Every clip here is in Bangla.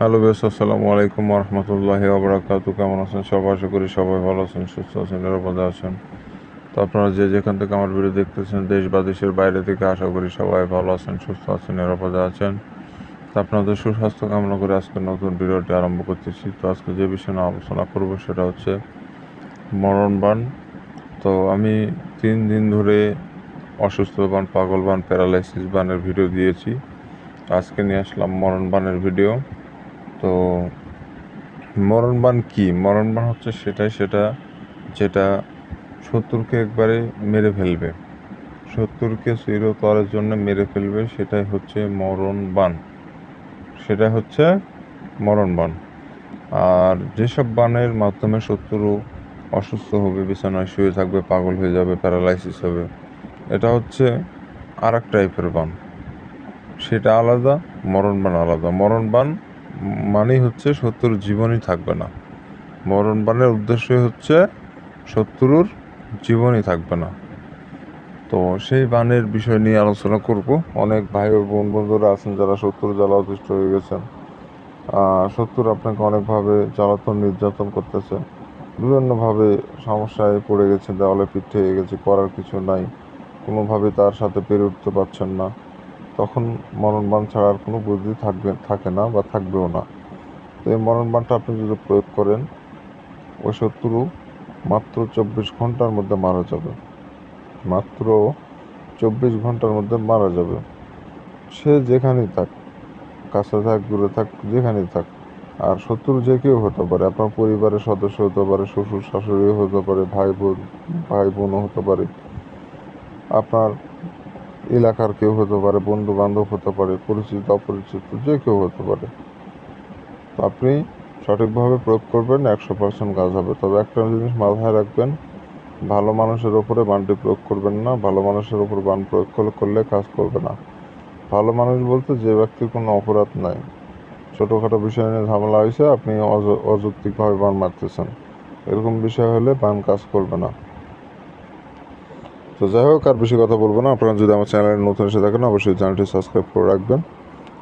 হ্যালো বেশ, আসসালামু আলাইকুম রহমতুল্লাহি ওবরাকাতু। কেমন আছেন সবাই? আশা করি সবাই ভালো আছেন, সুস্থ আছেন, নিরাপদে আছেন। তো আপনারা যে যেখান থেকে আমার ভিডিও দেখতেছেন, দেশ বা দেশের বাইরে থেকে, আশা করি সবাই ভালো আছেন, সুস্থ আছেন, নিরাপদে আছেন। তো আপনাদের সুস্বাস্থ্য কামনা করে আজকে নতুন ভিডিওটি আরম্ভ করতেছি। তো আজকে যে বিষয় নিয়ে আলোচনা করব সেটা হচ্ছে মরণবান। তো আমি 3 দিন ধরে অসুস্থ বান, পাগল বান, প্যারালাইসিস বানের ভিডিও দিয়েছি। আজকে নিয়ে আসলাম মরণবানের ভিডিও। তো মরণবান কি? মরণবান হচ্ছে সেটা যেটা শত্রুকে একবারে মেরে ফেলবে, শত্রুকে চিরতরের জন্য মেরে ফেলবে, সেটাই হচ্ছে মরণবান। সেটা হচ্ছে মরণবান। আর যেসব বানের মাধ্যমে শত্রু অসুস্থ হবে, বিছানায় শুয়ে থাকবে, পাগল হয়ে যাবে, প্যারালাইসিস হবে, এটা হচ্ছে আর এক টাইপের বান। সেটা আলাদা, মরণবান আলাদা। মরণবান মানেই হচ্ছে শত্রুর জীবনই থাকবে না। মরণবানের উদ্দেশ্য হচ্ছে শত্রুর জীবনই থাকবে না। তো সেই বানের বিষয় নিয়ে আলোচনা করব। অনেক ভাই ও বোন বন্ধুরা আছেন যারা শত্রুর জ্বালা অতিষ্ঠ হয়ে গেছেন। শত্রুর আপনাকে অনেকভাবে জ্বালাতন নির্যাতন করতেছে, বিভিন্নভাবে সমস্যায় পড়ে গেছে, দেওয়ালে পিঠ হয়ে গেছে, করার কিছু নাই, কোনোভাবে তার সাথে পেরে উঠতে পারছেন না। তখন মরণবান ছাড়া আর কোনো বুদ্ধি থাকে না বা থাকবেও না। তো এই মরণবানটা আপনি যদি প্রয়োগ করেন, ওই শত্রু মাত্র 24 ঘন্টার মধ্যে মারা যাবে। মাত্র 24 ঘন্টার মধ্যে মারা যাবে। সে যেখানেই থাক, কাছে থাক, দূরে থাক, যেখানেই থাক। আর শত্রু যে কেউ হতে পারে, আপনার পরিবারের সদস্য হতে পারে, শ্বশুর শাশুড়িও হতে পারে, ভাই বোনও হতে পারে, আপনার এলাকার কেউ হতে পারে, বন্ধু বান্ধব হতে পারে, পরিচিত অপরিচিত যে কেউ হতে পারে। তো আপনি সঠিকভাবে প্রয়োগ করবেন, 100% কাজ হবে। তবে একটা জিনিস মাথায় রাখবেন, ভালো মানুষের ওপরে বানটি প্রয়োগ করবেন না। ভালো মানুষের ওপর বান প্রয়োগ করলে কাজ করবে না। ভালো মানুষ বলতে যে ব্যক্তির কোনো অপরাধ নাই, ছোটোখাটো বিষয় নিয়ে ঝামেলা হয়েছে, আপনি অযৌক্তিকভাবে বান মারতেছেন, এরকম বিষয় হলে বান কাজ করবে না। তো যাই হোক, আর বেশি কথা বলবো না। আপনারা যদি আমার চ্যানেলে নতুন এসে থাকেন, অবশ্যই চ্যানেলটি সাবস্ক্রাইব করে রাখবেন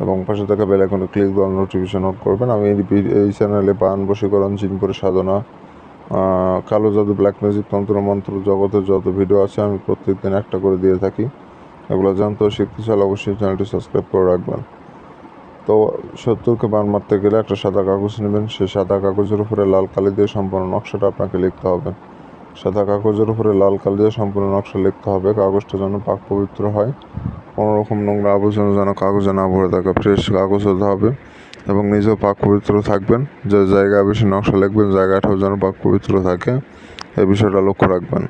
এবং পাশে থাকা বেল আইকনে ক্লিক দিয়ে নোটিফিকেশন অন করবেন। আমি এই চ্যানেলে বান, বশীকরণ, জিন করে সাধনা, কালো জাদু, ব্ল্যাক ম্যাজিক, তন্ত্র মন্ত্র জগতের যত ভিডিও আছে আমি প্রত্যেকদিন একটা করে দিয়ে থাকি। এগুলো জানতে ও শিখতে চাইলে অবশ্যই চ্যানেলটি সাবস্ক্রাইব করে রাখবেন। তো শত্রুকে বান মারতে গেলে একটা সাদা কাগজ নেবেন। সেই সাদা কাগজের উপরে লাল কালি দিয়ে সম্পূর্ণ নকশাটা আপনাকে লিখতে হবে। সাদা কাগজের উপরে লাল কালি দিয়ে সম্পূর্ণ নকশা লিখতে হবে। কাগজটা যেন পাক পবিত্র হয়, কোনোরকম নোংরা আবর্জনা যেন কাগজে না ভরে থাকে, ফ্রেশ কাগজ হতে হবে এবং নিজেও পাক পবিত্র থাকবেন। যে জায়গায় বেশি নকশা লিখবেন জায়গাটাও যেন পাক পবিত্র থাকে, এই বিষয়টা লক্ষ্য রাখবেন।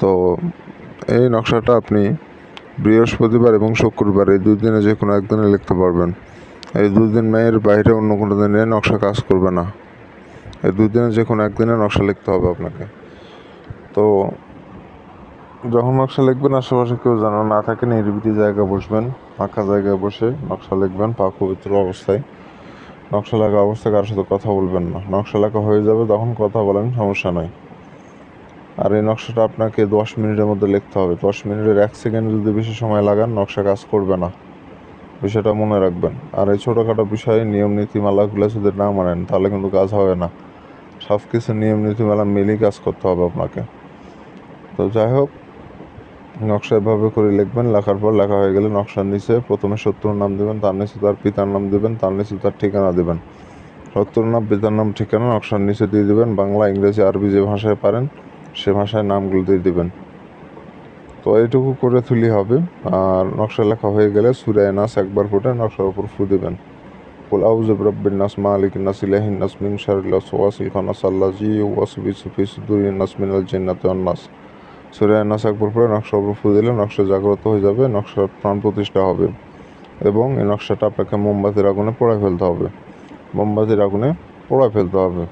তো এই নকশাটা আপনি বৃহস্পতিবার এবং শুক্রবার, এই 2 দিনে যে কোনো একদিনে লিখতে পারবেন। এই 2 দিন মেয়ের বাইরে অন্য কোনো দিনে নকশা কাজ করবে না। এই 2 দিনে যে কোনো একদিনে নকশা লিখতে হবে আপনাকে। তো যখন নকশা লিখবেন, আশেপাশে কেউ যেন না থাকে, নিরিবিলি জায়গায় বসবেন, ফাঁকা জায়গায় বসে নকশা লিখবেন পাক পবিত্র অবস্থায়। নকশা লেখা অবস্থায় কারোর সাথে কথা বলবেন না। নকশা লেখা হয়ে যাবে তখন কথা বলেন, সমস্যা নাই। আর এই নকশাটা আপনাকে 10 মিনিটের মধ্যে লিখতে হবে। 10 মিনিটের 1 সেকেন্ড যদি বেশি সময় লাগান, নকশা কাজ করবে না, বিষয়টা মনে রাখবেন। আর এই ছোটোখাটো বিষয়ে নিয়ম নীতিমালাগুলো যদি না মানেন, তাহলে কিন্তু কাজ হবে না। সব কিছু নিয়ম নীতিমালা মেলেই কাজ করতে হবে আপনাকে। তো যাই হোক, নকশা এভাবে করে লিখবেন। লেখার পর লেখা হয়ে গেলে নকশার নিচে প্রথমে শত্রুর নাম দেবেন, তার নিচে তার পিতার নাম দেবেন, তার নিচে তার ঠিকানা দেবেন। শত্রুর নাম, পিতার নাম, ঠিকানা নকশার নিচে দিয়ে দেবেন। বাংলা, ইংরেজি, আরবি যে ভাষায় পারেন সে ভাষায় নামগুলো দিয়ে দেবেন। তো এইটুকু করে তুলি হবে। আর নকশা লেখা হয়ে গেলে সূরা নাস একবার ফুটে নকশার উপর ফু দেবেন। কুল আউযু বিরাব্বিন নাস, মালিকিন নাস, ইলাহিন নাস, মিন শাররিল ওয়াসওয়াসিল খান্নাস, আল্লাযী ইউওয়াসবিসু ফি সুদুরিন নাস মিনাল জিন্নাতি ওয়ান নাস। সূরা নাস একবার পড়ে নকশার উপর ফু দিলে নকশা জাগ্রত হয়ে যাবে, নকশার প্রাণ প্রতিষ্ঠা হবে। এবং এই নকশাটা আপনাকে মোমবাতির আগুনে পোড়ায় ফেলতে হবে। মোমবাতির আগুনে পোড়ায় ফেলতে হবে।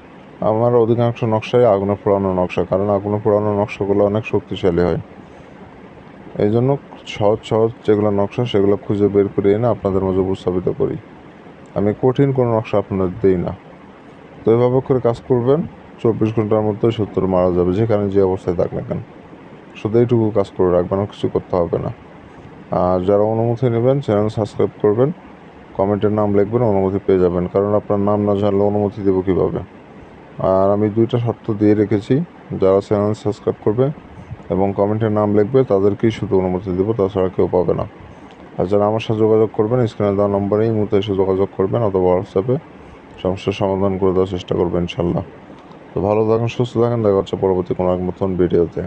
আমার অধিকাংশ নকশাই আগুনে পোড়ানো নকশা, কারণ আগুনে পোড়ানো নকশাগুলো অনেক শক্তিশালী হয়। এই জন্য সহজ সহজ যেগুলো নকশা সেগুলো খুঁজে বের করে এনে আপনাদের মাঝে উপস্থাপিত করি। আমি কঠিন কোনো নকশা আপনাদের দিই না। তো এভাবে করে কাজ করবেন, 24 ঘন্টার মধ্যে শত্রু মারা যাবে, যেখানে যে অবস্থায় থাক না কেন। শুধু এইটুকু কাজ করে রাখবেন, আর কিছু করতে হবে না। আর যারা অনুমতি নেবেন, চ্যানেল সাবস্ক্রাইব করবেন কমেন্টের নাম লিখবেন, অনুমতি পেয়ে যাবেন। কারণ আপনার নাম না জানলে অনুমতি দেবো কীভাবে। আর আমি 2টা শর্ত দিয়ে রেখেছি, যারা চ্যানেল সাবস্ক্রাইব করবে এবং কমেন্টের নাম লিখবে তাদেরকেই শুধু অনুমতি দেবো, তাছাড়া কেউ পাবে না। আর যারা আমার সাথে যোগাযোগ করবেন, স্ক্রিনে দেওয়া নম্বরেই মুহূর্তে এসে যোগাযোগ করবেন অথবা হোয়াটসঅ্যাপে সমস্যার সমাধান করে দেওয়ার চেষ্টা করবেন ইনশাল্লাহ। তো ভালো থাকেন, সুস্থ থাকেন, দেখা হচ্ছে পরবর্তী কোনো এক নতুন ভিডিওতে।